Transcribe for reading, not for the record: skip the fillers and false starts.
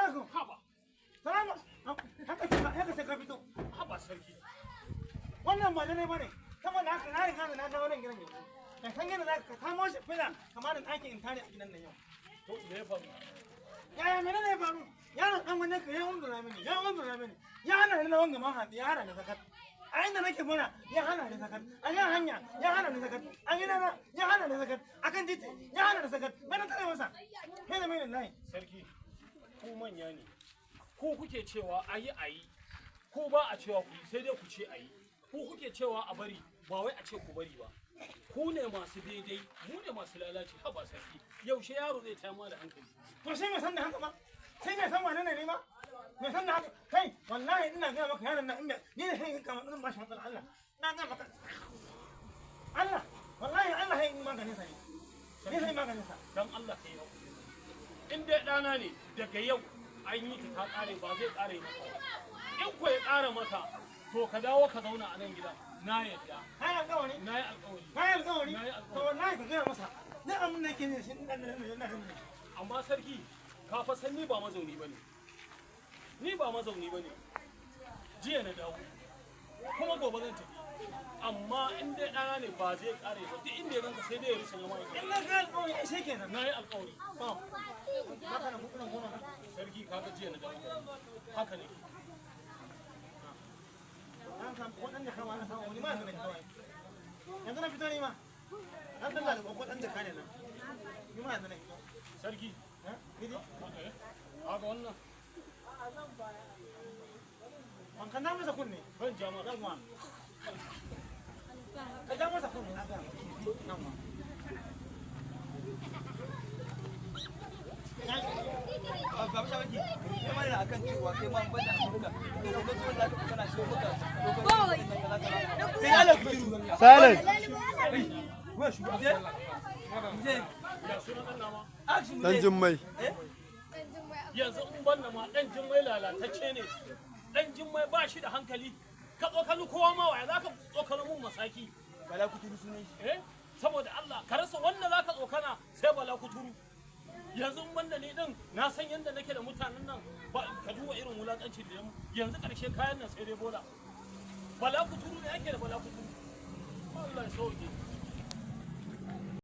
alaikum. haba Salamu. Haka sai ka fito. haba sarki Wannan ba dai bane. Saboda haka na riga na dawo nan gidan yau. Ka san yadda za ka kamo shi fila kamar da ɗakin in tare a gidan nan yau. to me ya faru Yaya mene ne ya faru? Yaron ɗan wannan ka ya undura mini, ya undura mini. Ya hana ni na wanga mahaɗi, ya hana ni sakat. A inda nake muna ya hana ni sakat. A kan hanya ya hana ni sakat. A gidana ya hana ni sakat. A kan titi ya hana ni sakat. Bai na tare masa. Kai da mai nan. sarki ku manya ne ku kuke cewa ayi ayi ko ba a cewa ku sai dai ku ce ayi ku kuke cewa a bari ba wai a ce ku bari ba ku ne masu daidai mu ne masu lalaci haba sarki yaushe yaro zai tayar da hankali To sai mai san da haka ba? Sai mai san wane ne ma? Mai san da haka? Kai wallahi ina gaya maka yaron nan in ni ne sai in kama ɗin bashi matsala Allah. Na ga maka. Allah wallahi Allah sai in maganin sa ne. Ni sai maganin sa. dan Allah kai yau in dai ɗana ne daga yau an yi ta ƙare ba zai ƙare maka in ko ya ƙara maka to ka dawo ka zauna a nan gida na yadda Kai alƙawari. na yi alƙawari Kai alƙawari. Na yi alƙawari. To wallahi ka gaya masa. Ni abin da yake ne shi ina da amma sarki ka fa san ni ba mazauni bane ni ba mazauni bane jiya na dawo kuma gobe zan tafi amma in dai ɗana ne ba zai ƙare ba duk inda ya ganka sai dai ya rusa yamma In na ga alƙawari sai kenan. na yi alƙawari Haka na kuɗin goma. sarki kaga jiya na dawo haka ne An samu waɗanda kama na samu wani ma yanzu na kawai. Yanzu na fito ni ma. An talla da kwakwan da kane nan. Ni ma yanzu na fito. sarki Gidi. haka wannan Ban kan masa kunne. ban jama Yawwa. Ka ja masa kunne na gaya maka. Yawwa. ba mu shawaki kai ma yana akan cewa kai ma banda Afirka to kuma so da ka kana so muka sai Allah ku shiru Silent. wa shu je je ya suna ɗan nama action Dan Jummai. yanzu in ban da ma ɗan jimmai lalatacce ne ɗan jimmai ba shi da hankali ka tsokali kowa ma waya za ka tsokali mun masaki bala ku turu sunan shi saboda Allah ka rasa wanda za ka tsokana sai bala kuturu yanzu in banda ni din na san yadda nake da mutanen nan ba ka duba irin wulakanci da yamu yanzu karshe kayan nan sai dai bola bala kuturu ne ake da bala kuturu Allah ya sauke